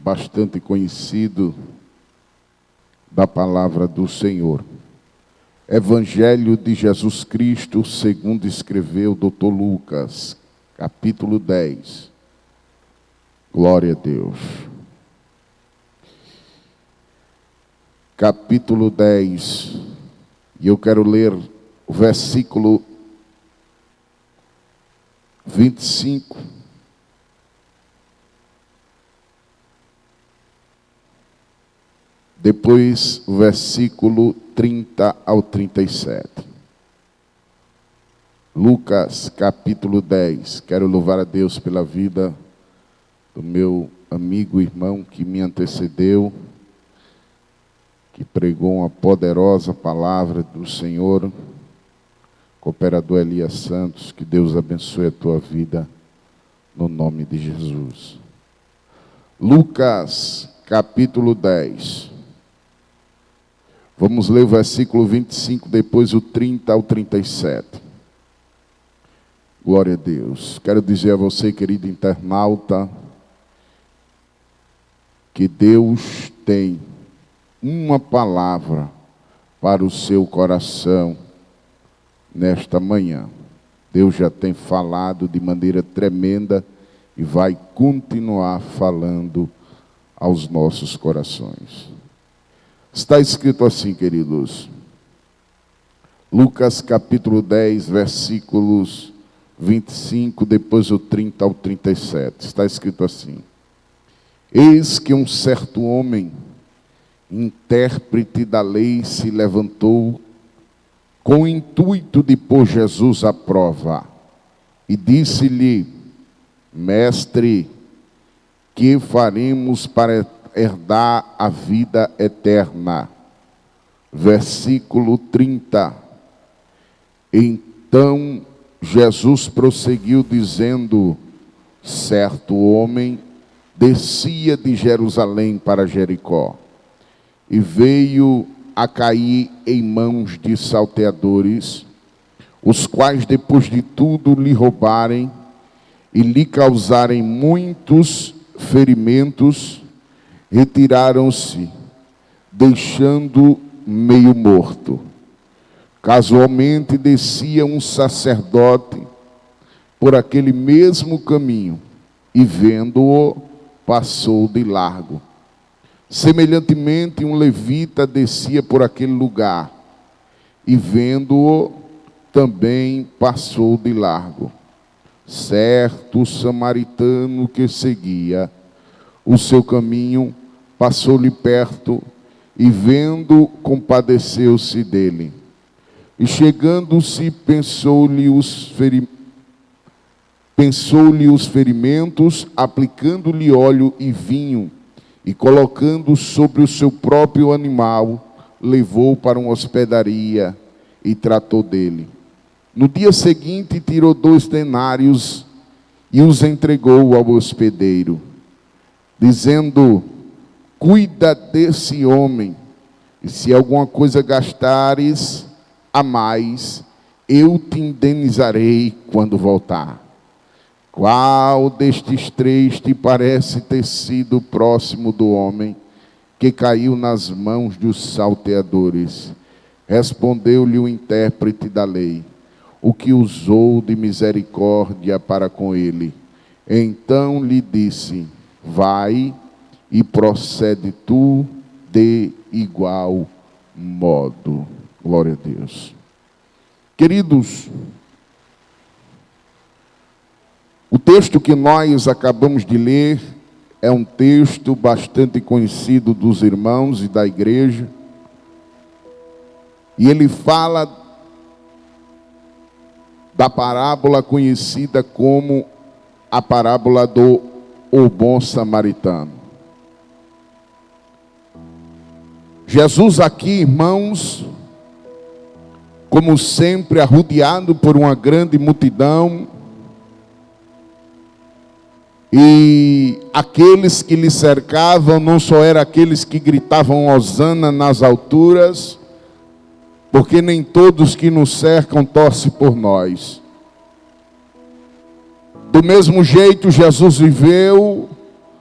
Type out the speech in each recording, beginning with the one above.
bastante conhecido da palavra do Senhor. Evangelho de Jesus Cristo, segundo escreveu o Dr. Lucas, capítulo 10. Glória a Deus. Capítulo 10, e eu quero ler o versículo 25. Depois o versículo 30 ao 37. Lucas, capítulo 10. Quero louvar a Deus pela vida do meu amigo e irmão que me antecedeu, que pregou uma poderosa palavra do Senhor, cooperador Elias Santos. Que Deus abençoe a tua vida, no nome de Jesus. Lucas, capítulo 10. Vamos ler o versículo 25, depois o 30 ao 37. Glória a Deus. Quero dizer a você, querido internauta, que Deus tem uma palavra para o seu coração nesta manhã. Deus já tem falado de maneira tremenda e vai continuar falando aos nossos corações. Está escrito assim, queridos. Lucas capítulo 10, versículos 25, depois o 30 ao 37. Está escrito assim: Eis que um certo homem, intérprete da lei, se levantou com o intuito de pôr Jesus à prova, e disse-lhe: Mestre, que faremos para herdar a vida eterna? Versículo 30. Então Jesus prosseguiu dizendo: Certo homem descia de Jerusalém para Jericó, e veio a cair em mãos de salteadores, os quais, depois de tudo lhe roubarem e lhe causarem muitos ferimentos, retiraram-se, deixando meio morto. Casualmente descia um sacerdote por aquele mesmo caminho, e vendo-o, passou de largo. Semelhantemente, um levita descia por aquele lugar, e vendo-o, também passou de largo. Certo samaritano que seguia o seu caminho passou-lhe perto, e vendo, compadeceu-se dele. E chegando-se, pensou-lhe os ferimentos, aplicando-lhe óleo e vinho, e colocando sobre o seu próprio animal, levou para uma hospedaria e tratou dele. No dia seguinte, tirou 2 denários e os entregou ao hospedeiro, dizendo: Cuida desse homem, e se alguma coisa gastares a mais, eu te indenizarei quando voltar. Qual destes 3 te parece ter sido próximo do homem que caiu nas mãos dos salteadores? Respondeu-lhe o intérprete da lei: O que usou de misericórdia para com ele. Então lhe disse: Vai e procede tu de igual modo. Glória a Deus. Queridos, o texto que nós acabamos de ler é um texto bastante conhecido dos irmãos e da igreja. E ele fala da parábola conhecida como a parábola do O Bom Samaritano. Jesus aqui, irmãos, como sempre, arrodeado por uma grande multidão, e aqueles que lhe cercavam não só eram aqueles que gritavam hosana nas alturas, porque nem todos que nos cercam torcem por nós. Do mesmo jeito, Jesus viveu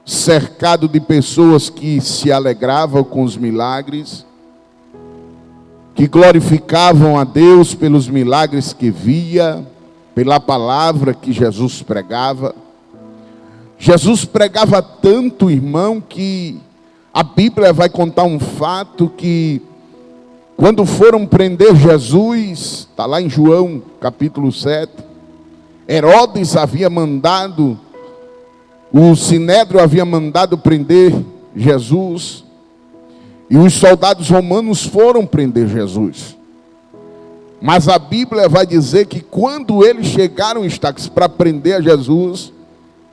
cercado de pessoas que se alegravam com os milagres, que glorificavam a Deus pelos milagres que via, pela palavra que Jesus pregava. Jesus pregava tanto, irmão, que a Bíblia vai contar um fato que quando foram prender Jesus, está lá em João capítulo 7, Herodes havia mandado, o Sinédrio havia mandado prender Jesus, e os soldados romanos foram prender Jesus. Mas a Bíblia vai dizer que quando eles chegaram para prender a Jesus,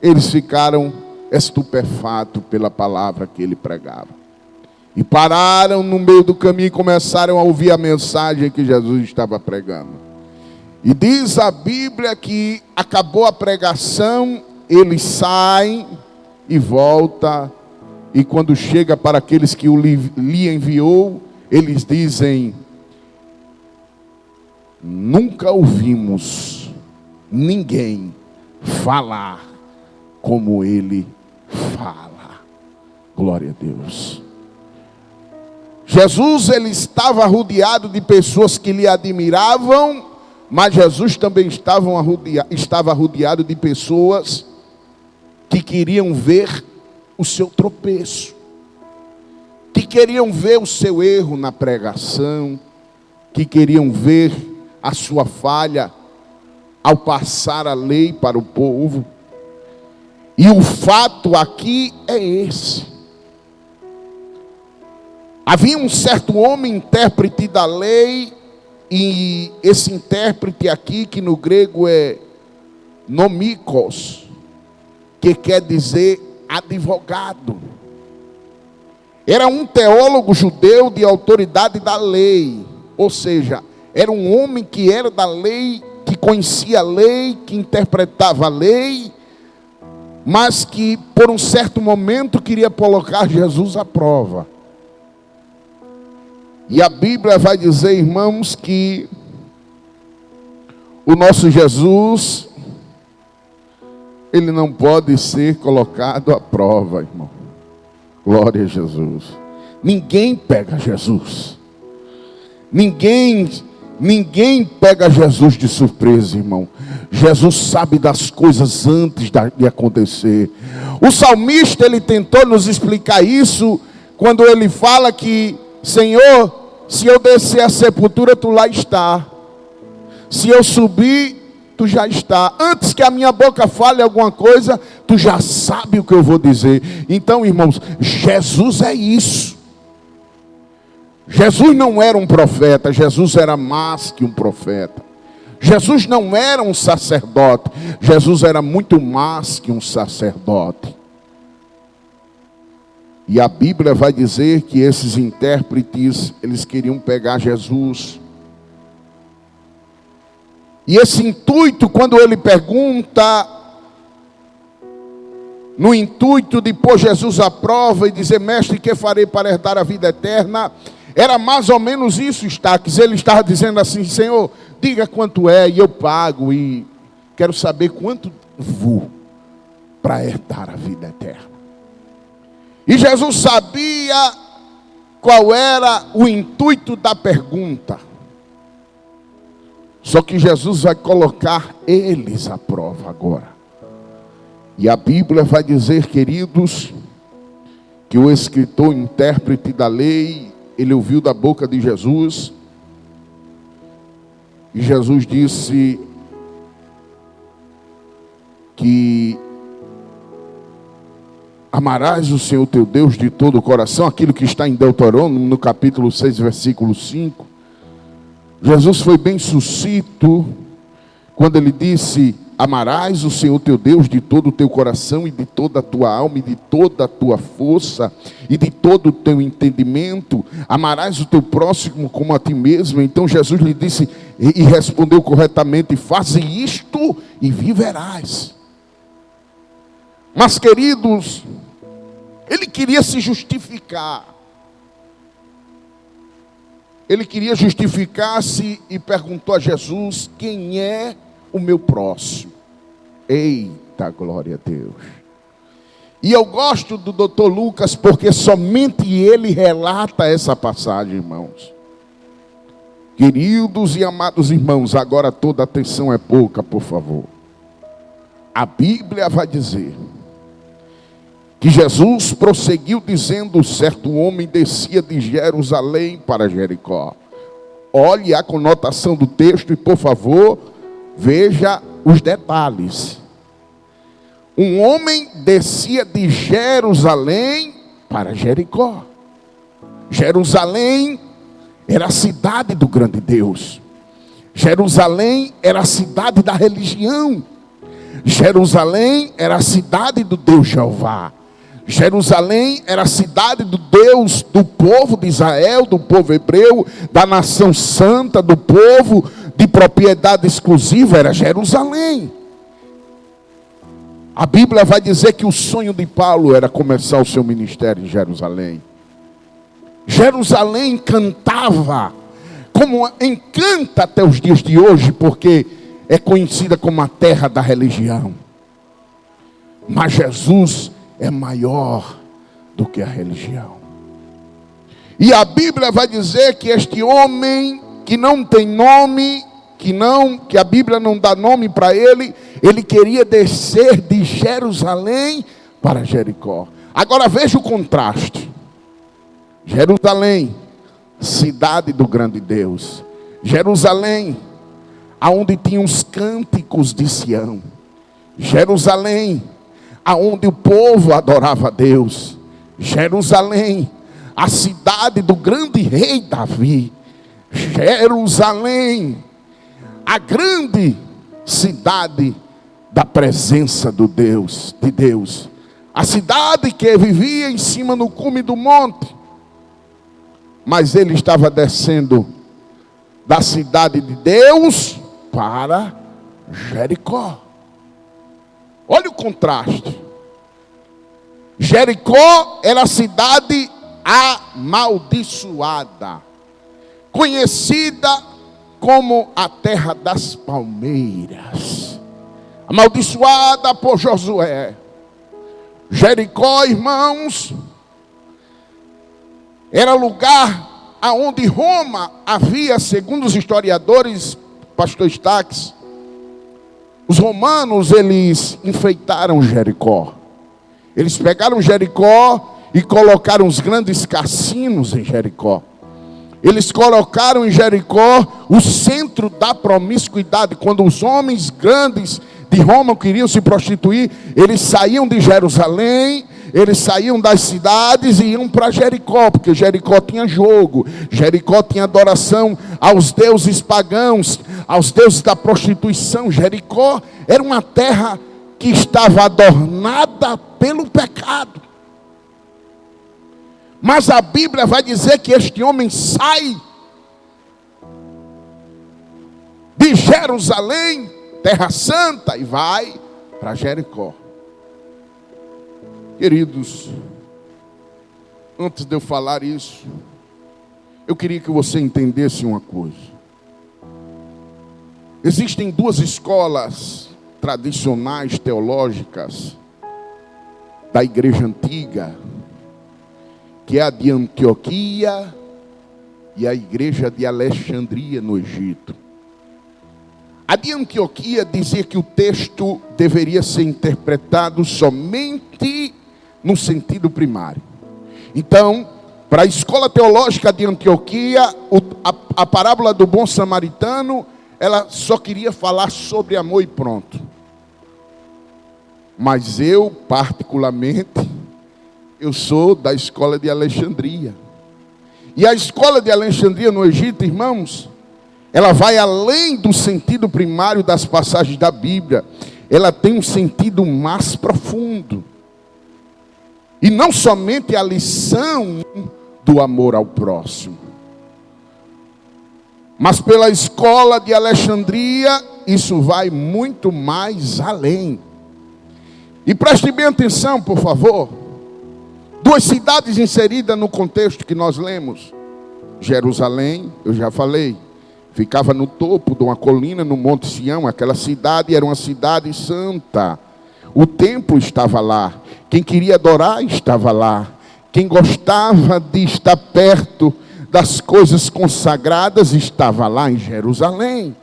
eles ficaram estupefatos pela palavra que ele pregava. E pararam no meio do caminho e começaram a ouvir a mensagem que Jesus estava pregando. E diz a Bíblia que acabou a pregação, eles saem e voltam. E quando chega para aqueles que lhe enviou, eles dizem: nunca ouvimos ninguém falar como ele fala. Glória a Deus. Jesus, ele estava rodeado de pessoas que lhe admiravam, mas Jesus também estava rodeado de pessoas que queriam ver o seu tropeço, que queriam ver o seu erro na pregação, que queriam ver a sua falha ao passar a lei para o povo. E o fato aqui é esse. Havia um certo homem intérprete da lei, e esse intérprete aqui, que no grego é nomikos, que quer dizer advogado. Era um teólogo judeu de autoridade da lei, ou seja, era um homem que era da lei, que conhecia a lei, que interpretava a lei, mas que por um certo momento queria colocar Jesus à prova. E a Bíblia vai dizer, irmãos, que o nosso Jesus, ele não pode ser colocado à prova, irmão. Glória a Jesus. Ninguém pega Jesus. Ninguém pega Jesus de surpresa, irmão. Jesus sabe das coisas antes de acontecer. O salmista, ele tentou nos explicar isso quando ele fala que: Senhor, se eu descer a sepultura, tu lá está. Se eu subir, tu já está. Antes que a minha boca fale alguma coisa, tu já sabe o que eu vou dizer. Então, irmãos, Jesus é isso. Jesus não era um profeta, Jesus era mais que um profeta. Jesus não era um sacerdote, Jesus era muito mais que um sacerdote. E a Bíblia vai dizer que esses intérpretes, eles queriam pegar Jesus. E esse intuito, quando ele pergunta, no intuito de pôr Jesus à prova e dizer: mestre, que farei para herdar a vida eterna? Era mais ou menos isso, Estaques. Ele estava dizendo assim: Senhor, diga quanto é e eu pago, e quero saber quanto vou para herdar a vida eterna. E Jesus sabia qual era o intuito da pergunta. Só que Jesus vai colocar eles à prova agora. E a Bíblia vai dizer, queridos, que o escritor, intérprete da lei, ele ouviu da boca de Jesus. E Jesus disse que amarás o Senhor teu Deus de todo o coração, aquilo que está em Deuteronômio, no capítulo 6, versículo 5. Jesus foi bem sucinto quando ele disse: amarás o Senhor teu Deus de todo o teu coração e de toda a tua alma e de toda a tua força e de todo o teu entendimento. Amarás o teu próximo como a ti mesmo. Então Jesus lhe disse e respondeu corretamente: faze isto e viverás. Mas, queridos, ele queria se justificar. Ele queria justificar-se e perguntou a Jesus: quem é o meu próximo? Eita, glória a Deus. E eu gosto do Dr. Lucas porque somente ele relata essa passagem, irmãos. Queridos e amados irmãos, agora toda atenção é pouca, por favor. A Bíblia vai dizer que Jesus prosseguiu dizendo: certo homem descia de Jerusalém para Jericó. Olhe a conotação do texto e, por favor, veja os detalhes. Um homem descia de Jerusalém para Jericó. Jerusalém era a cidade do grande Deus. Jerusalém era a cidade da religião. Jerusalém era a cidade do Deus Jeová. Jerusalém era a cidade do Deus, do povo de Israel, do povo hebreu, da nação santa, do povo de propriedade exclusiva, era Jerusalém. A Bíblia vai dizer que o sonho de Paulo era começar o seu ministério em Jerusalém. Jerusalém encantava, como encanta até os dias de hoje, porque é conhecida como a terra da religião. Mas Jesus é maior do que a religião. E a Bíblia vai dizer que este homem que não tem nome, que a Bíblia não dá nome para ele, ele queria descer de Jerusalém para Jericó. Agora veja o contraste. Jerusalém, cidade do grande Deus. Jerusalém, aonde tinha os cânticos de Sião. Jerusalém, aonde o povo adorava a Deus. Jerusalém, a cidade do grande rei Davi. Jerusalém, a grande cidade da presença de Deus. A cidade que vivia em cima no cume do monte. Mas ele estava descendo da cidade de Deus para Jericó. Olha o contraste. Jericó era a cidade amaldiçoada, conhecida como a terra das palmeiras, amaldiçoada por Josué. Jericó, irmãos, era lugar aonde Roma havia, segundo os historiadores, pastor Stax, os romanos, eles enfeitaram Jericó. Eles pegaram Jericó e colocaram os grandes cassinos em Jericó. Eles colocaram em Jericó o centro da promiscuidade. Quando os homens grandes de Roma queriam se prostituir, eles saíam de Jerusalém, eles saíam das cidades e iam para Jericó, porque Jericó tinha jogo, Jericó tinha adoração aos deuses pagãos, aos deuses da prostituição. Jericó era uma terra que estava adornada pelo pecado. Mas a Bíblia vai dizer que este homem sai de Jerusalém, terra santa, e vai para Jericó. Queridos, antes de eu falar isso, eu queria que você entendesse uma coisa. Existem duas escolas tradicionais teológicas da igreja antiga, que é a de Antioquia e a igreja de Alexandria no Egito. A de Antioquia dizia que o texto deveria ser interpretado somente no sentido primário. Então, para a escola teológica de Antioquia, a parábola do bom samaritano, ela só queria falar sobre amor e pronto. Mas eu, particularmente, eu sou da escola de Alexandria. E a escola de Alexandria no Egito, irmãos, ela vai além do sentido primário das passagens da Bíblia. Ela tem um sentido mais profundo. E não somente a lição do amor ao próximo. Mas pela escola de Alexandria, isso vai muito mais além. E preste bem atenção, por favor. Duas cidades inseridas no contexto que nós lemos. Jerusalém, eu já falei, ficava no topo de uma colina no Monte Sião. Aquela cidade era uma cidade santa. O templo estava lá. Quem queria adorar estava lá. Quem gostava de estar perto das coisas consagradas estava lá em Jerusalém.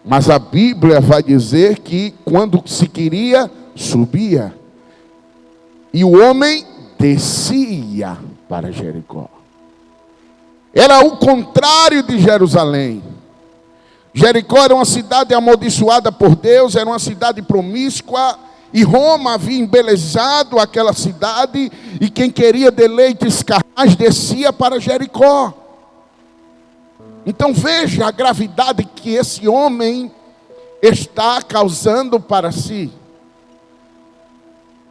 Mas a Bíblia vai dizer que quando se queria, subia. E o homem descia para Jericó. Era o contrário de Jerusalém. Jericó era uma cidade amaldiçoada por Deus, era uma cidade promíscua, e Roma havia embelezado aquela cidade, e quem queria deleites carnais descia para Jericó. Então veja a gravidade que esse homem está causando para si.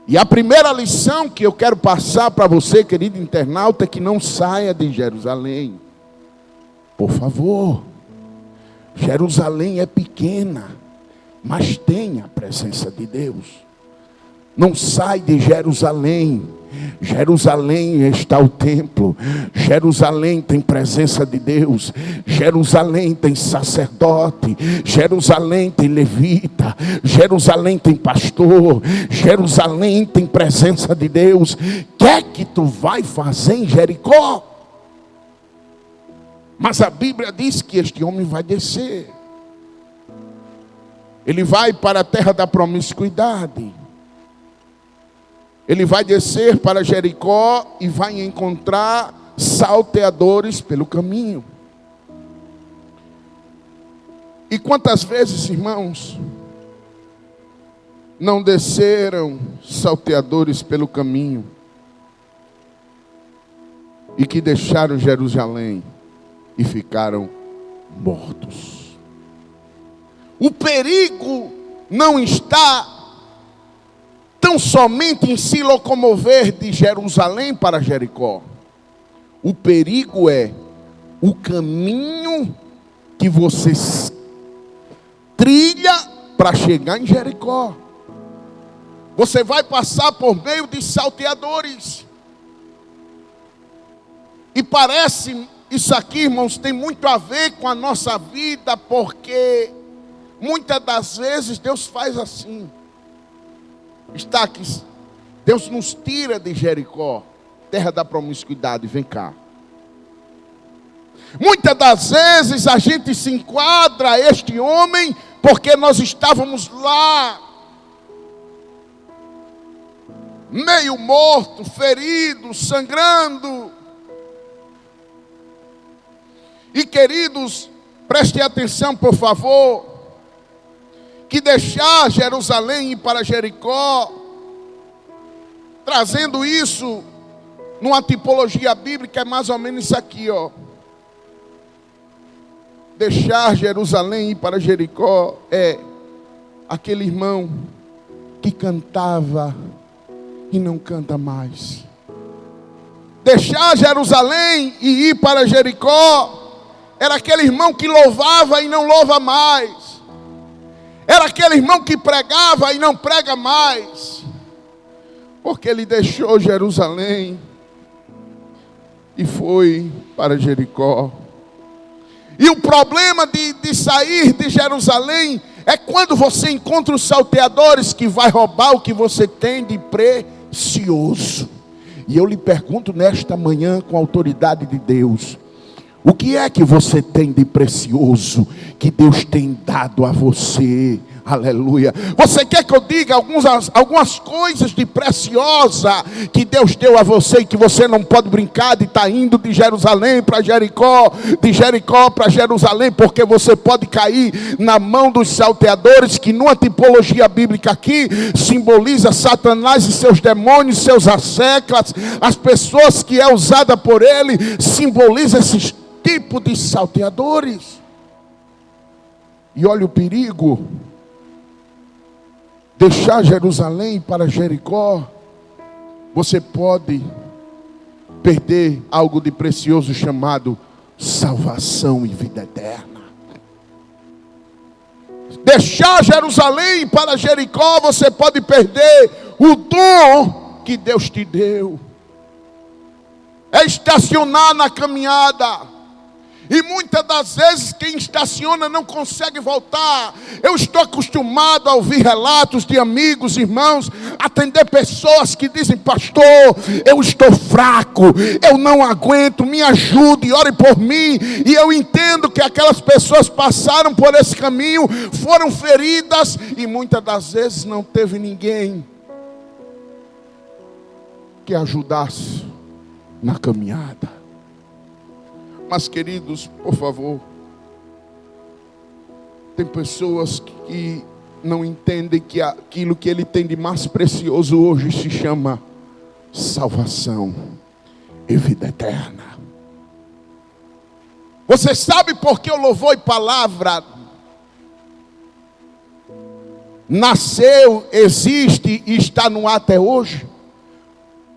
E a primeira lição que eu quero passar para você, querido internauta, é que não saia de Jerusalém. Por favor. Jerusalém é pequena, mas tem a presença de Deus. Não sai de Jerusalém. Jerusalém está o templo. Jerusalém tem presença de Deus. Jerusalém tem sacerdote. Jerusalém tem levita. Jerusalém tem pastor. Jerusalém tem presença de Deus. O que é que tu vai fazer em Jericó? Mas a Bíblia diz que este homem vai descer. Ele vai para a terra da promiscuidade. Ele vai descer para Jericó e vai encontrar salteadores pelo caminho. E quantas vezes, irmãos, não desceram salteadores pelo caminho e que deixaram Jerusalém e ficaram mortos? O perigo não está tão somente em se locomover de Jerusalém para Jericó. O perigo é o caminho que você trilha para chegar em Jericó. Você vai passar por meio de salteadores. E parece, isso aqui, irmãos, tem muito a ver com a nossa vida, porque muitas das vezes Deus faz assim. Está aqui, Deus nos tira de Jericó, terra da promiscuidade, vem cá. Muitas das vezes a gente se enquadra a este homem, porque nós estávamos lá, meio morto, ferido, sangrando. E queridos, prestem atenção por favor, que deixar Jerusalém e ir para Jericó, trazendo isso numa tipologia bíblica, é mais ou menos isso aqui, ó. Deixar Jerusalém e ir para Jericó é aquele irmão que cantava e não canta mais. Deixar Jerusalém e ir para Jericó era aquele irmão que louvava e não louva mais. Era aquele irmão que pregava e não prega mais. Porque ele deixou Jerusalém e foi para Jericó. E o problema de sair de Jerusalém é quando você encontra os salteadores que vai roubar o que você tem de precioso. E eu lhe pergunto nesta manhã com a autoridade de Deus: o que é que você tem de precioso que Deus tem dado a você? Aleluia. Você quer que eu diga algumas coisas de preciosa que Deus deu a você e que você não pode brincar de estar indo de Jerusalém para Jericó, de Jericó para Jerusalém, porque você pode cair na mão dos salteadores, que numa tipologia bíblica aqui simboliza Satanás e seus demônios, seus asseclas, as pessoas que é usada por ele, simboliza esses tipos de salteadores. E olha o perigo. Deixar Jerusalém para Jericó, você pode perder algo de precioso chamado salvação e vida eterna. Deixar Jerusalém para Jericó, você pode perder o dom que Deus te deu. É estacionar na caminhada. E muitas das vezes quem estaciona não consegue voltar. Eu estou acostumado a ouvir relatos de amigos, irmãos, atender pessoas que dizem: pastor, eu estou fraco, eu não aguento, me ajude, ore por mim. E eu entendo que aquelas pessoas passaram por esse caminho, foram feridas, e muitas das vezes não teve ninguém que ajudasse na caminhada. Mas, queridos, por favor, tem pessoas que não entendem que aquilo que ele tem de mais precioso hoje se chama salvação e vida eterna. Você sabe por que o louvor e palavra nasceu, existe e está no ar até hoje?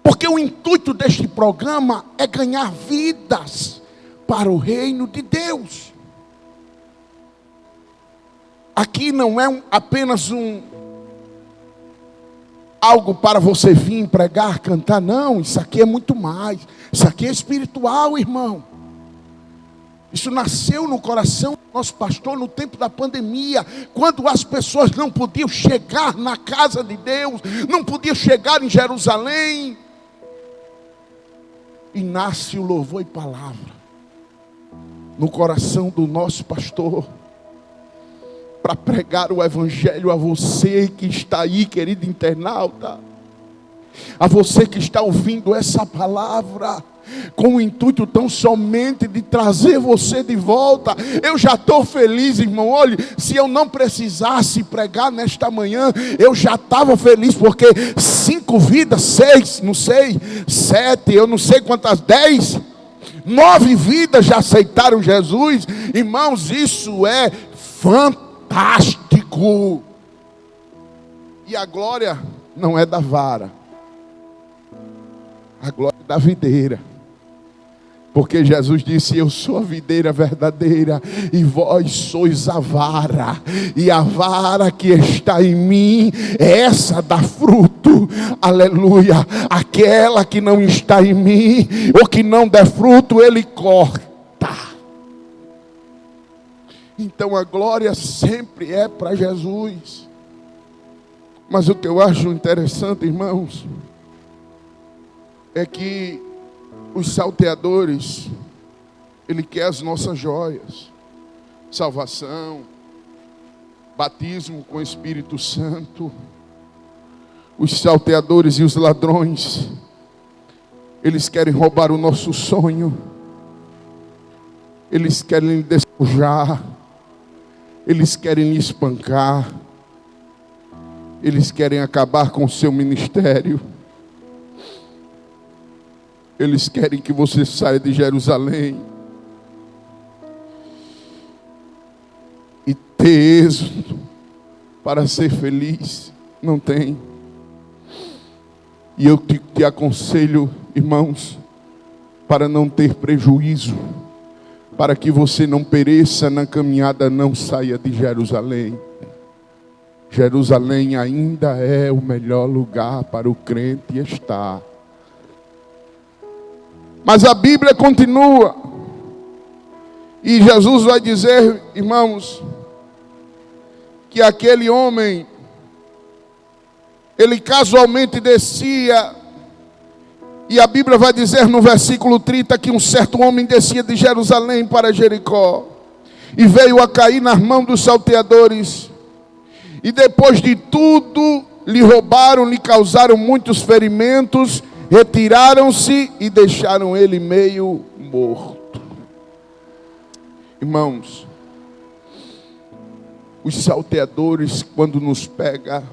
Porque o intuito deste programa é ganhar vidas para o reino de Deus. Aqui não é apenas algo para você vir pregar, cantar, não. Isso aqui é muito mais. Isso aqui é espiritual, irmão. Isso nasceu no coração do nosso pastor no tempo da pandemia, quando as pessoas não podiam chegar na casa de Deus, não podiam chegar em Jerusalém. E nasce o louvor e palavra no coração do nosso pastor, para pregar o evangelho a você que está aí, querido internauta, a você que está ouvindo essa palavra, com o intuito tão somente de trazer você de volta. Eu já estou feliz, irmão. Olhe, se eu não precisasse pregar nesta manhã, eu já estava feliz, porque 5 vidas, 6, não sei, 7, eu não sei quantas, 10, 9 vidas já aceitaram Jesus. Irmãos, isso é fantástico. E a glória não é da vara, a glória é da videira. Porque Jesus disse: eu sou a videira verdadeira e vós sois a vara. E a vara que está em mim, essa dá fruto. Aleluia. Aquela que não está em mim, ou que não der fruto, ele corta. Então a glória sempre é para Jesus. Mas o que eu acho interessante, irmãos, é que os salteadores, ele quer as nossas joias: salvação, batismo com o Espírito Santo. Os salteadores e os ladrões, eles querem roubar o nosso sonho, eles querem lhe despojar, eles querem lhe espancar, eles querem acabar com o seu ministério. Eles querem que você saia de Jerusalém e ter êxito para ser feliz. Não tem. E eu te aconselho, irmãos, para não ter prejuízo, para que você não pereça na caminhada, não saia de Jerusalém. Jerusalém ainda é o melhor lugar para o crente estar. Mas a Bíblia continua, e Jesus vai dizer, irmãos, que aquele homem, ele casualmente descia, e a Bíblia vai dizer no versículo 30 que um certo homem descia de Jerusalém para Jericó, e veio a cair nas mãos dos salteadores, e depois de tudo lhe roubaram, lhe causaram muitos ferimentos, retiraram-se e deixaram ele meio morto. Irmãos, os salteadores, quando nos pegam,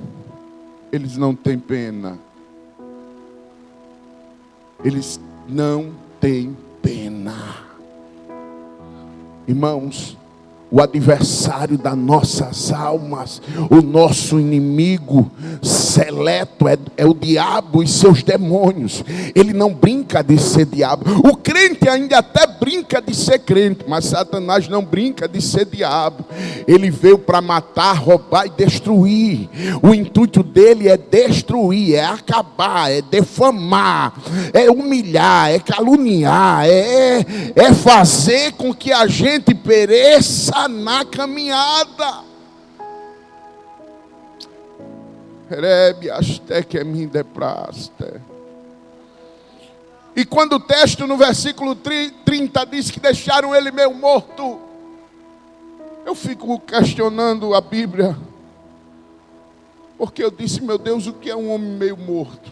eles não têm pena. Eles não têm pena. Irmãos, o adversário das nossas almas, o nosso inimigo seleto é o diabo e seus demônios. Ele não brinca de ser diabo. O crente ainda até brinca de ser crente, mas Satanás não brinca de ser diabo. Ele veio para matar, roubar e destruir. O intuito dele é destruir, é acabar, é defamar, é humilhar, é caluniar, é fazer com que a gente pereça na caminhada. E quando o texto no versículo 30 diz que deixaram ele meio morto, eu fico questionando a Bíblia, porque eu disse, meu Deus, o que é um homem meio morto?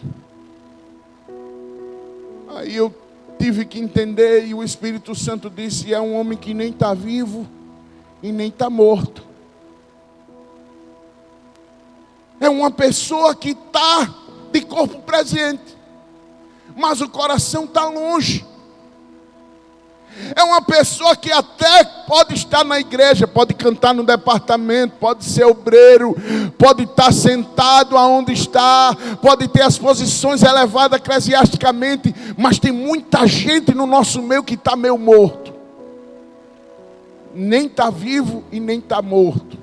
Aí eu tive que entender, e o Espírito Santo disse, é um homem que nem está vivo e nem está morto. É uma pessoa que está de corpo presente, mas o coração está longe. É uma pessoa que até pode estar na igreja, pode cantar no departamento, pode ser obreiro, pode estar sentado aonde está, pode ter as posições elevadas eclesiasticamente, mas tem muita gente no nosso meio que está meio morto. Nem está vivo e nem está morto.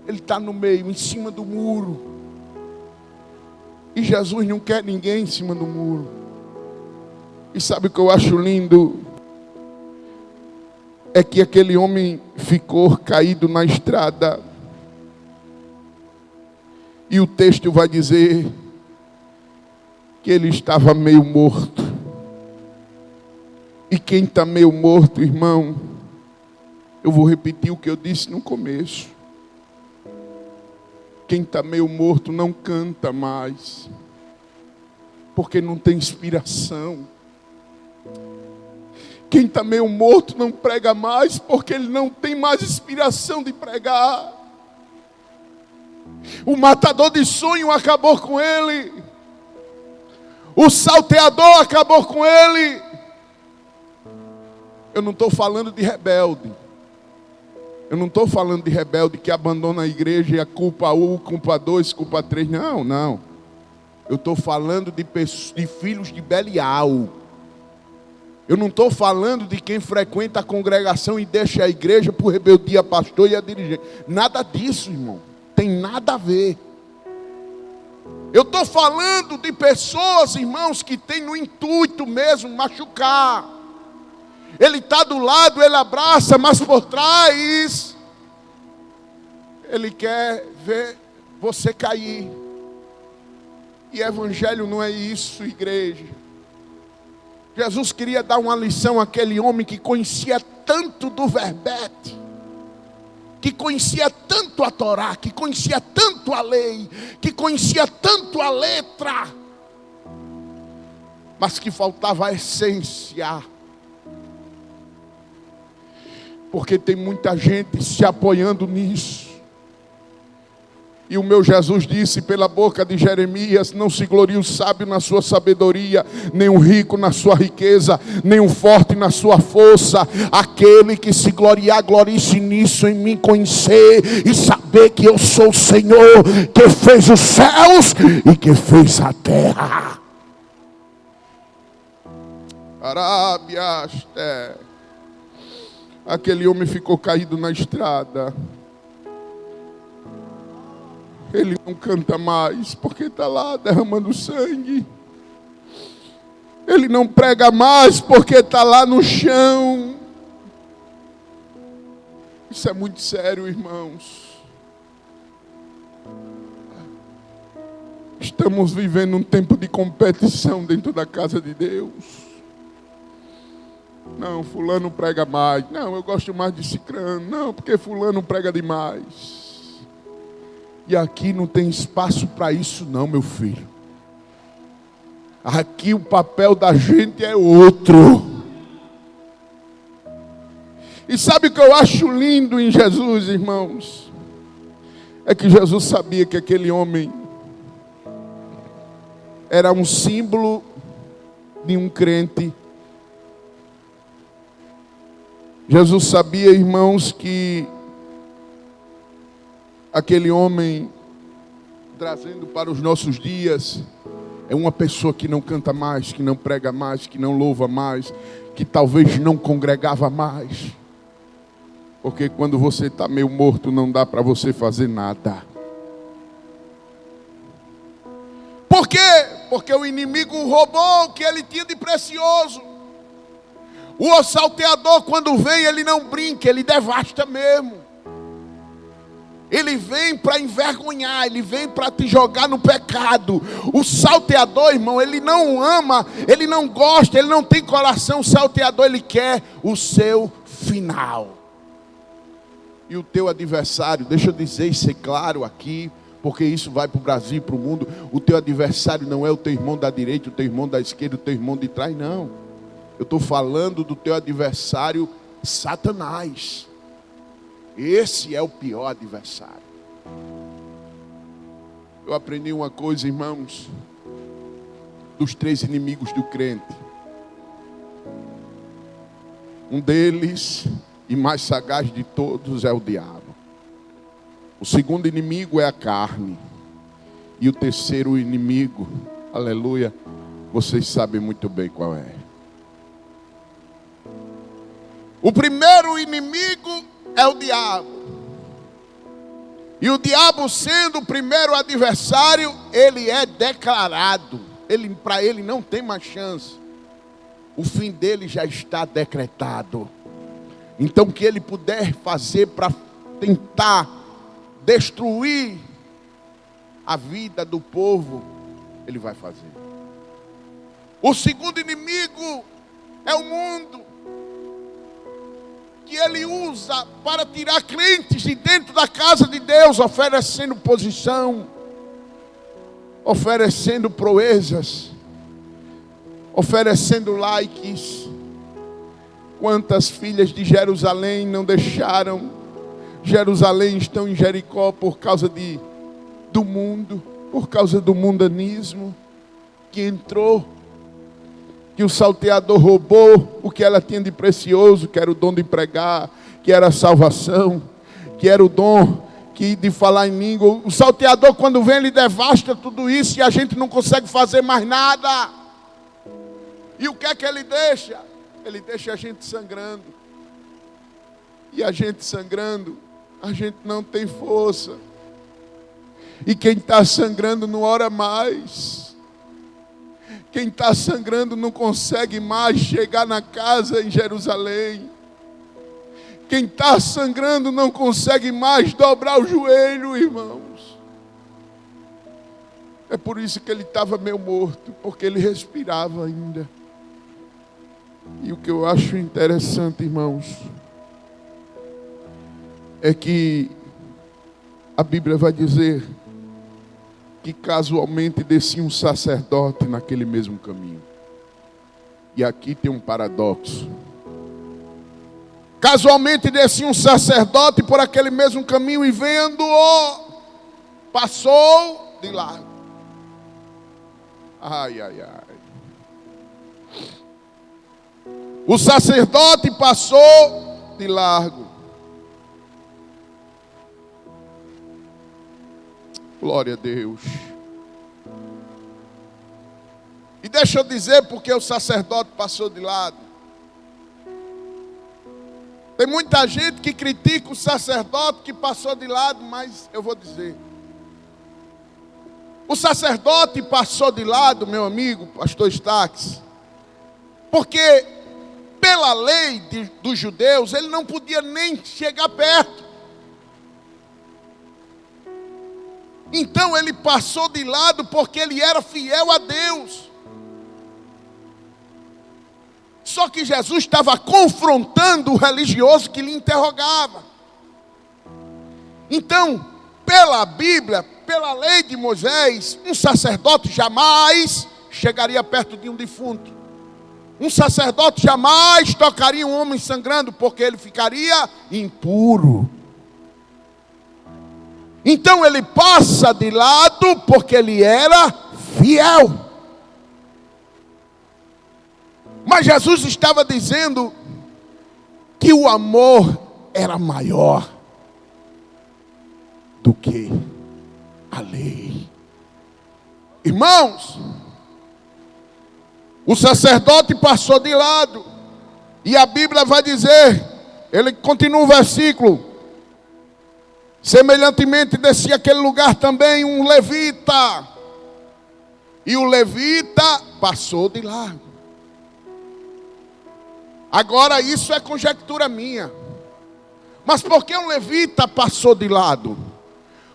Ele está no meio, em cima do muro. E Jesus não quer ninguém em cima do muro. E sabe o que eu acho lindo? É que aquele homem ficou caído na estrada. E o texto vai dizer que ele estava meio morto. E quem está meio morto, irmão, eu vou repetir o que eu disse no começo. Quem está meio morto não canta mais, porque não tem inspiração. Quem está meio morto não prega mais, porque ele não tem mais inspiração de pregar. O matador de sonho acabou com ele. O salteador acabou com ele. Eu não estou falando de rebelde. Eu não estou falando de rebelde que abandona a igreja e a culpa 1, culpa 2, culpa 3. Não. Eu estou falando de filhos de Belial. Eu não estou falando de quem frequenta a congregação e deixa a igreja por rebeldia a pastor e a dirigente. Nada disso, irmão. Tem nada a ver. Eu estou falando de pessoas, irmãos, que têm no intuito mesmo machucar. Ele está do lado, ele abraça, mas por trás ele quer ver você cair. E evangelho não é isso, igreja. Jesus queria dar uma lição àquele homem que conhecia tanto do verbete, que conhecia tanto a Torá, que conhecia tanto a lei, que conhecia tanto a letra, mas que faltava a essência. Porque tem muita gente se apoiando nisso. E o meu Jesus disse pela boca de Jeremias: não se glorie o sábio na sua sabedoria, nem o rico na sua riqueza, nem o forte na sua força. Aquele que se gloriar, glorie-se nisso, em mim conhecer e saber que eu sou o Senhor, que fez os céus e que fez a terra. Arábiaste. Aquele homem ficou caído na estrada. Ele não canta mais, porque está lá derramando sangue. Ele não prega mais, porque está lá no chão. Isso é muito sério, irmãos. Estamos vivendo um tempo de competição dentro da casa de Deus. Não, fulano prega mais. Não, eu gosto mais de cicrano. Não, porque fulano prega demais. E aqui não tem espaço para isso não, meu filho. Aqui o papel da gente é outro. E sabe o que eu acho lindo em Jesus, irmãos? É que Jesus sabia que aquele homem era um símbolo de um crente. Jesus sabia, irmãos, que Aquele homem, trazendo para os nossos dias, é uma pessoa que não canta mais, que não prega mais, que não louva mais, que talvez não congregava mais. Porque quando você está meio morto, não dá para você fazer nada. Por quê? Porque o inimigo roubou o que ele tinha de precioso. O salteador, quando vem, ele não brinca, ele devasta mesmo. Ele vem para envergonhar, ele vem para te jogar no pecado. O salteador, irmão, ele não ama, ele não gosta, ele não tem coração. O salteador, ele quer o seu final. E o teu adversário, deixa eu dizer e ser claro aqui, porque isso vai para o Brasil e para o mundo. O teu adversário não é o teu irmão da direita, o teu irmão da esquerda, o teu irmão de trás, não. Eu estou falando do teu adversário, Satanás. Esse é o pior adversário. Eu aprendi uma coisa, irmãos, dos 3 inimigos do crente. Um deles, e mais sagaz de todos, é o diabo. O segundo inimigo é a carne. E o terceiro inimigo, aleluia, vocês sabem muito bem qual é. O primeiro inimigo é o diabo. E o diabo, sendo o primeiro adversário, ele é declarado. Para ele não tem mais chance. O fim dele já está decretado. Então, o que ele puder fazer para tentar destruir a vida do povo, ele vai fazer. O segundo inimigo é o mundo, que ele usa para tirar crentes de dentro da casa de Deus, oferecendo posição, oferecendo proezas, oferecendo likes. Quantas filhas de Jerusalém não deixaram Jerusalém, estão em Jericó por causa do mundo, por causa do mundanismo que entrou, que o salteador roubou o que ela tinha de precioso, que era o dom de pregar, que era a salvação, que era o dom de falar em língua. O salteador, quando vem, ele devasta tudo isso e a gente não consegue fazer mais nada. E o que é que ele deixa? Ele deixa a gente sangrando. E a gente sangrando, a gente não tem força. E quem está sangrando não ora mais. Quem está sangrando não consegue mais chegar na casa em Jerusalém. Quem está sangrando não consegue mais dobrar o joelho, irmãos. É por isso que ele estava meio morto, porque ele respirava ainda. E o que eu acho interessante, irmãos, é que a Bíblia vai dizer que casualmente descia um sacerdote naquele mesmo caminho. E aqui tem um paradoxo. Casualmente descia um sacerdote por aquele mesmo caminho e vendo-o, passou de largo. Ai, ai, ai. O sacerdote passou de largo. Glória a Deus. E deixa eu dizer porque o sacerdote passou de lado. Tem muita gente que critica o sacerdote que passou de lado, mas eu vou dizer. O sacerdote passou de lado, meu amigo, pastor Stax, porque pela lei dos judeus, ele não podia nem chegar perto. Então ele passou de lado porque ele era fiel a Deus. Só que Jesus estava confrontando o religioso que lhe interrogava. Então, pela Bíblia, pela lei de Moisés, um sacerdote jamais chegaria perto de um defunto. Um sacerdote jamais tocaria um homem sangrando, porque ele ficaria impuro. Então ele passa de lado porque ele era fiel. Mas Jesus estava dizendo que o amor era maior. do que a lei. Irmãos, o sacerdote passou de lado, e a Bíblia vai dizer, ele continua o versículo: semelhantemente descia aquele lugar também um levita, e o levita passou de lado. Agora isso é conjectura minha, mas por que o levita passou de lado?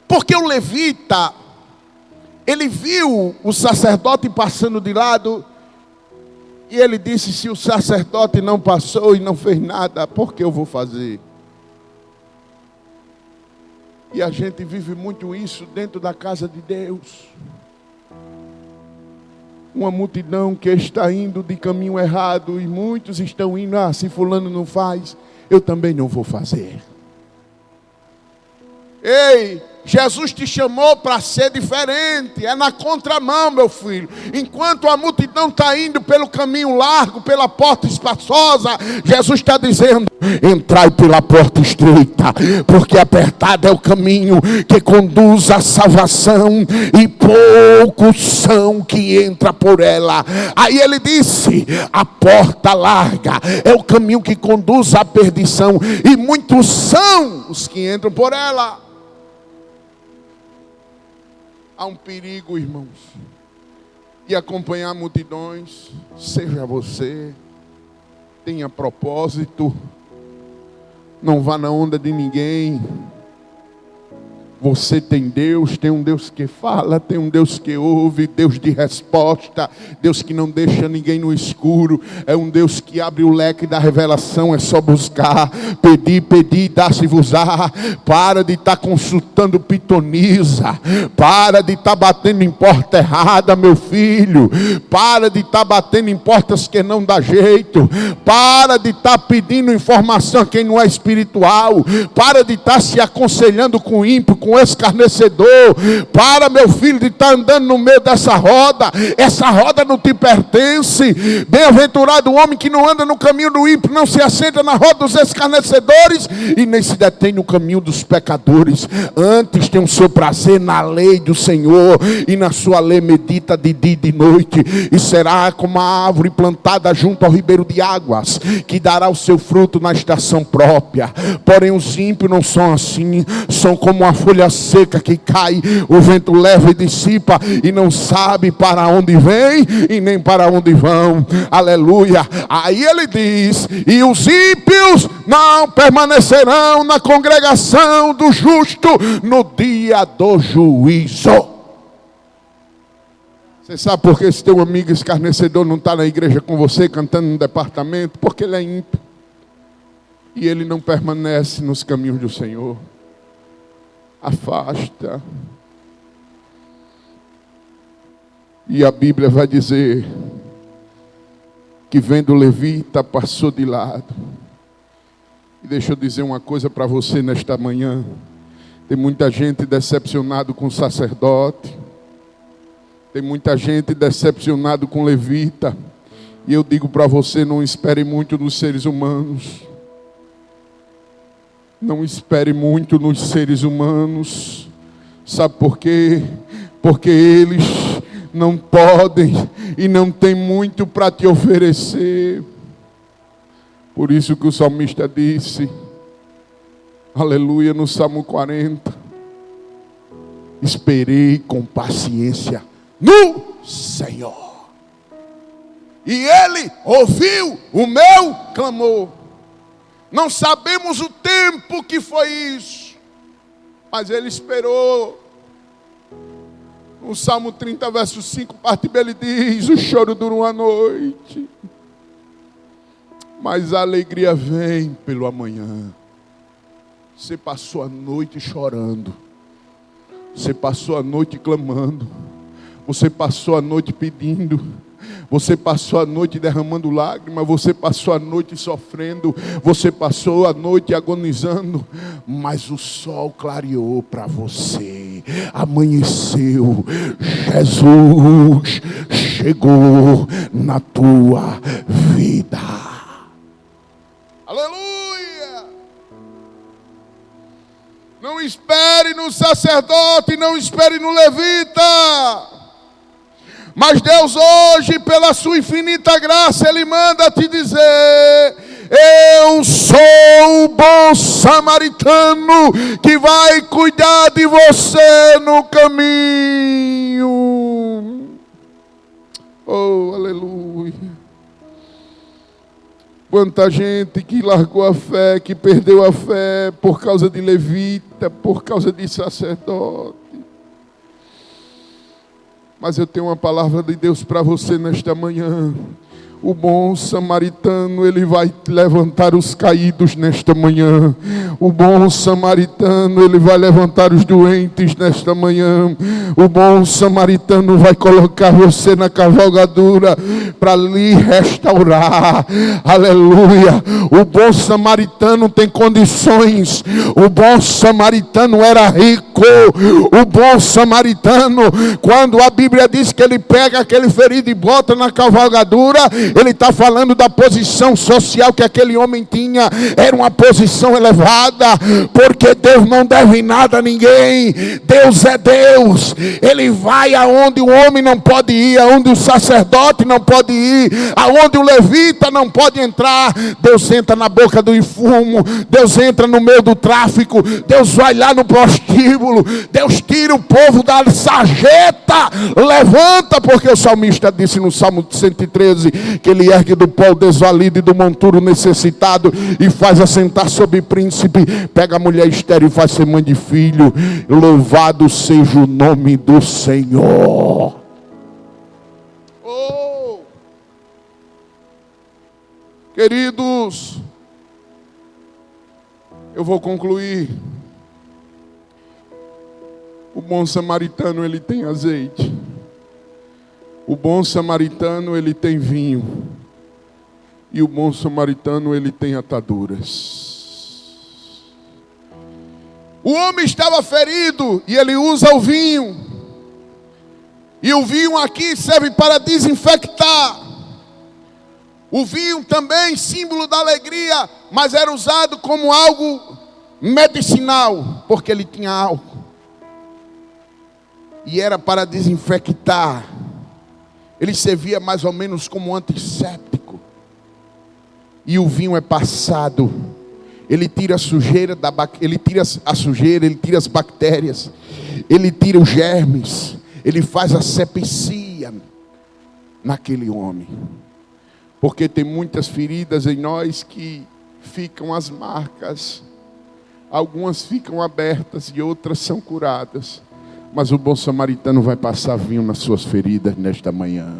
Porque o levita, ele viu o sacerdote passando de lado, e ele disse: se o sacerdote não passou e não fez nada, por que eu vou fazer? E a gente vive muito isso dentro da casa de Deus. Uma multidão que está indo de caminho errado, e muitos estão indo: se fulano não faz, eu também não vou fazer. Ei, Jesus te chamou para ser diferente. É na contramão, meu filho. Enquanto a multidão está indo pelo caminho largo, pela porta espaçosa, Jesus está dizendo: entrai pela porta estreita, porque apertado é o caminho que conduz à salvação, e poucos são que entram por ela. Aí ele disse: a porta larga é o caminho que conduz à perdição, e muitos são os que entram por ela. Há um perigo, irmãos, de acompanhar multidões. Seja você, tenha propósito, não vá na onda de ninguém. Você tem Deus, tem um Deus que fala, tem um Deus que ouve, Deus de resposta, Deus que não deixa ninguém no escuro, é um Deus que abre o leque da revelação. É só buscar, pedir, dá-se-vos-á. Para de estar consultando pitonisa, para de estar batendo em porta errada, meu filho, para de estar batendo em portas que não dá jeito, para de estar pedindo informação a quem não é espiritual, para de estar se aconselhando com ímpio, com escarnecedor. Para, meu filho, de estar andando no meio dessa roda. Essa roda não te pertence. Bem-aventurado o homem que não anda no caminho do ímpio, não se assenta na roda dos escarnecedores, e nem se detém no caminho dos pecadores. Antes tem o seu prazer na lei do Senhor, e na sua lei medita de dia e de noite. E será como a árvore plantada junto ao ribeiro de águas, que dará o seu fruto na estação própria. Porém os ímpios não são assim, são como uma folha seca que cai, o vento leva e dissipa, e não sabe para onde vem e nem para onde vão. Aleluia. Aí ele diz: e os ímpios não permanecerão na congregação do justo no dia do juízo. Você sabe por que esse teu amigo escarnecedor não está na igreja com você, cantando no departamento? Porque ele é ímpio, e ele não permanece nos caminhos do Senhor. Afasta. E a Bíblia vai dizer que, vendo o levita, passou de lado. E deixa eu dizer uma coisa para você nesta manhã: tem muita gente decepcionado com o sacerdote, tem muita gente decepcionado com o levita, e eu digo para você: não espere muito dos seres humanos. Não espere muito nos seres humanos. Sabe por quê? Porque eles não podem e não têm muito para te oferecer. Por isso que o salmista disse, aleluia, no Salmo 40: esperei com paciência no Senhor, e Ele ouviu o meu clamor. Não sabemos o tempo que foi isso, mas ele esperou. No Salmo 30, verso 5, parte B, ele diz: o choro dura uma noite, mas a alegria vem pelo amanhã. Você passou a noite chorando, você passou a noite clamando, você passou a noite pedindo, você passou a noite derramando lágrimas, você passou a noite sofrendo, você passou a noite agonizando, mas o sol clareou para você, amanheceu, Jesus chegou na tua vida. Aleluia! Não espere no sacerdote, não espere no levita. Mas Deus hoje, pela sua infinita graça, Ele manda te dizer: eu sou o bom samaritano que vai cuidar de você no caminho. Oh, aleluia. Quanta gente que largou a fé, que perdeu a fé por causa de levita, por causa de sacerdote. Mas eu tenho uma palavra de Deus para você nesta manhã. O bom samaritano, ele vai levantar os caídos nesta manhã. O bom samaritano, ele vai levantar os doentes nesta manhã. O bom samaritano vai colocar você na cavalgadura para lhe restaurar. Aleluia. O bom samaritano tem condições. O bom samaritano era rico. O bom samaritano, quando a Bíblia diz que ele pega aquele ferido e bota na cavalgadura, ele está falando da posição social que aquele homem tinha. Era uma posição elevada, porque Deus não deve nada a ninguém. Deus é Deus. Ele vai aonde o homem não pode ir, aonde o sacerdote não pode ir, aonde o levita não pode entrar. Deus entra na boca do fumo, Deus entra no meio do tráfico, Deus vai lá no prostíbulo, Deus tira o povo da sarjeta, levanta, porque o salmista disse no Salmo 113 que ele ergue do pó o desvalido e do monturo necessitado e faz assentar sobre príncipe, pega a mulher estéril e faz ser mãe de filho. Louvado seja o nome do Senhor. Oh, queridos, eu vou concluir. O bom samaritano, ele tem azeite. O bom samaritano, ele tem vinho. E o bom samaritano, ele tem ataduras. O homem estava ferido e ele usa o vinho. E o vinho aqui serve para desinfectar. O vinho também, símbolo da alegria, mas era usado como algo medicinal, porque ele tinha álcool. E era para desinfectar. Ele servia mais ou menos como antisséptico. E o vinho é passado. Ele tira a sujeira ele tira a sujeira, ele tira as bactérias, ele tira os germes, ele faz a sepsia naquele homem. Porque tem muitas feridas em nós que ficam as marcas. Algumas ficam abertas e outras são curadas. Mas o bom samaritano vai passar vinho nas suas feridas nesta manhã.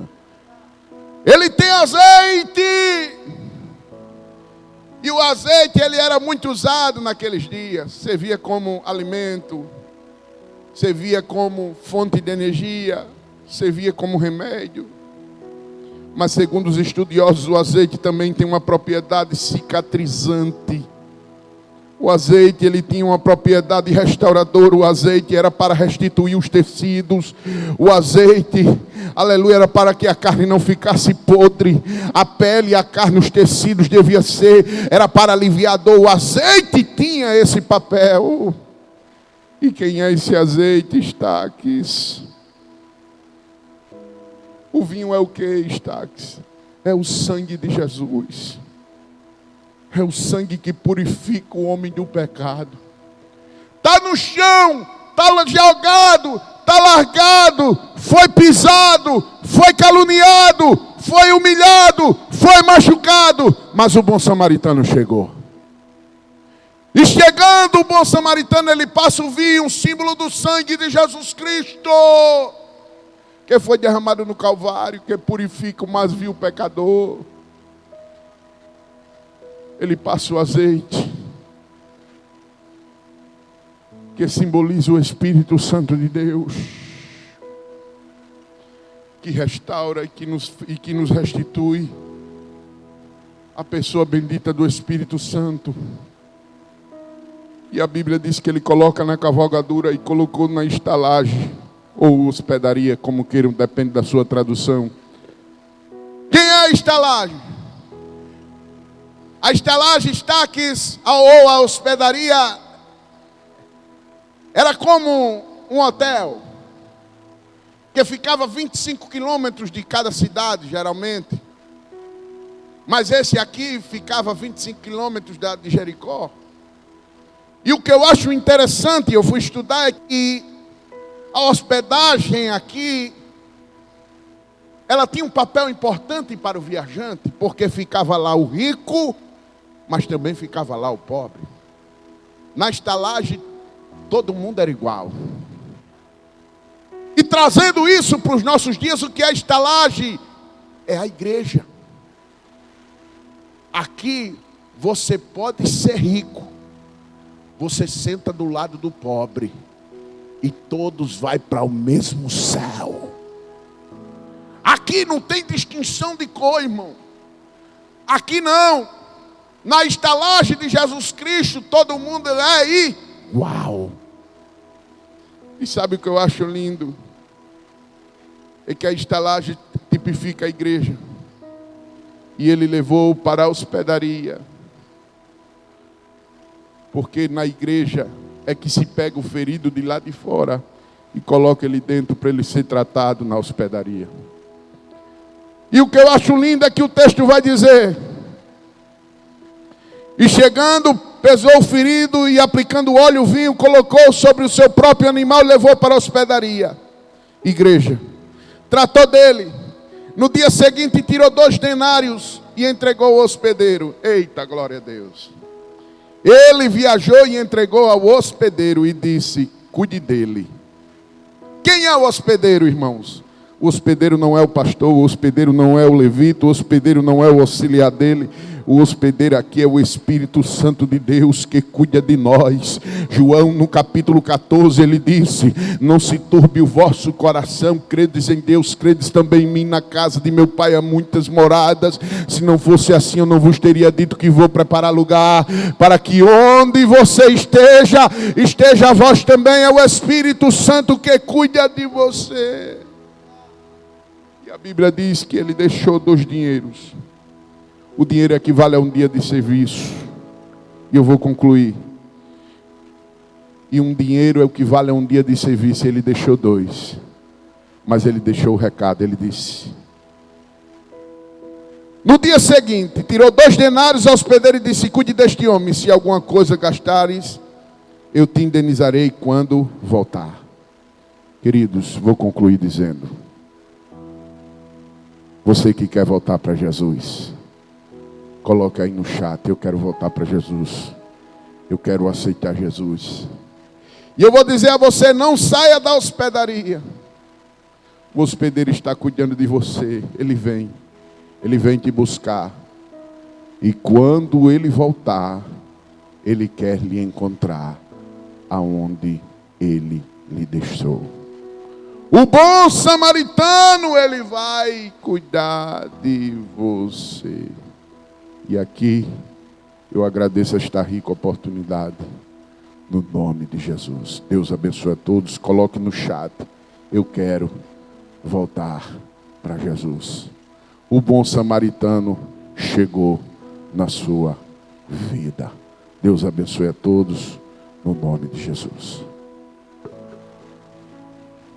Ele tem azeite. E o azeite, ele era muito usado naqueles dias. Servia como alimento. Servia como fonte de energia. Servia como remédio. Mas segundo os estudiosos, o azeite também tem uma propriedade cicatrizante. O azeite, ele tinha uma propriedade restauradora. O azeite era para restituir os tecidos. O azeite, aleluia, era para que a carne não ficasse podre. A pele, a carne, os tecidos devia ser, era para aliviar a dor. O azeite tinha esse papel. E quem é esse azeite, Estaques? O vinho é o que, Estaques? É o sangue de Jesus. É o sangue que purifica o homem do pecado. Está no chão, está jogado, está largado, foi pisado, foi caluniado, foi humilhado, foi machucado. Mas o bom samaritano chegou. E chegando o bom samaritano, ele passa o vinho, um símbolo do sangue de Jesus Cristo, que foi derramado no Calvário, que purifica o mais vil pecador. Ele passa o azeite, que simboliza o Espírito Santo de Deus, que restaura e que nos restitui a pessoa bendita do Espírito Santo. E a Bíblia diz que ele coloca na cavalgadura e colocou na estalagem, ou hospedaria, como queiram, depende da sua tradução. Quem é a estalagem? A estalagem, Estaques, ou a hospedaria, Era como um hotel, que ficava a 25 quilômetros de cada cidade, geralmente. Mas esse aqui ficava a 25 quilômetros de Jericó. E o que eu acho interessante, eu fui estudar, é que a hospedagem aqui, ela tinha um papel importante para o viajante, porque ficava lá o rico, mas também ficava lá o pobre. Na estalagem, todo mundo era igual. E trazendo isso para os nossos dias, o que é a estalagem? É a igreja. Aqui você pode ser rico, você senta do lado do pobre e todos vai para o mesmo céu. Aqui não tem distinção de cor, irmão. Aqui não. Na estalagem de Jesus Cristo, todo mundo é igual. E sabe o que eu acho lindo? É que a estalagem tipifica a igreja. E ele levou para a hospedaria. Porque na igreja é que se pega o ferido de lá de fora e coloca ele dentro para ele ser tratado na hospedaria. E o que eu acho lindo é que o texto vai dizer: e chegando, pesou o ferido e aplicando óleo e vinho, colocou sobre o seu próprio animal e levou para a hospedaria. Igreja. Tratou dele. No dia seguinte tirou 2 denários e entregou ao hospedeiro. Eita, glória a Deus. Ele viajou e entregou ao hospedeiro e disse: cuide dele. Quem é o hospedeiro, irmãos? O hospedeiro não é o pastor, o hospedeiro não é o levita, o hospedeiro não é o auxiliar dele. O hospedeiro aqui é o Espírito Santo de Deus que cuida de nós. João no capítulo 14 ele disse: não se turbe o vosso coração, credes em Deus, credes também em mim. Na casa de meu pai há muitas moradas. Se não fosse assim eu não vos teria dito que vou preparar lugar, para que onde você esteja vós também. É o Espírito Santo que cuida de você. E a Bíblia diz que ele deixou 2 dinheiros. O dinheiro equivale a um dia de serviço. E eu vou concluir. E um dinheiro equivale a um dia de serviço. Ele deixou 2. Mas ele deixou o recado. Ele disse: no dia seguinte, tirou 2 denários ao hospedeiro e disse: cuide deste homem. Se alguma coisa gastares, eu te indenizarei quando voltar. Queridos, vou concluir dizendo: você que quer voltar para Jesus, coloca aí no chat: eu quero voltar para Jesus. Eu quero aceitar Jesus. E eu vou dizer a você: não saia da hospedaria. O hospedeiro está cuidando de você. Ele vem te buscar. E quando ele voltar, ele quer lhe encontrar aonde ele lhe deixou. O bom samaritano, ele vai cuidar de você. E aqui eu agradeço esta rica oportunidade, no nome de Jesus. Deus abençoe a todos. Coloque no chat: eu quero voltar para Jesus. O bom samaritano chegou na sua vida. Deus abençoe a todos, no nome de Jesus.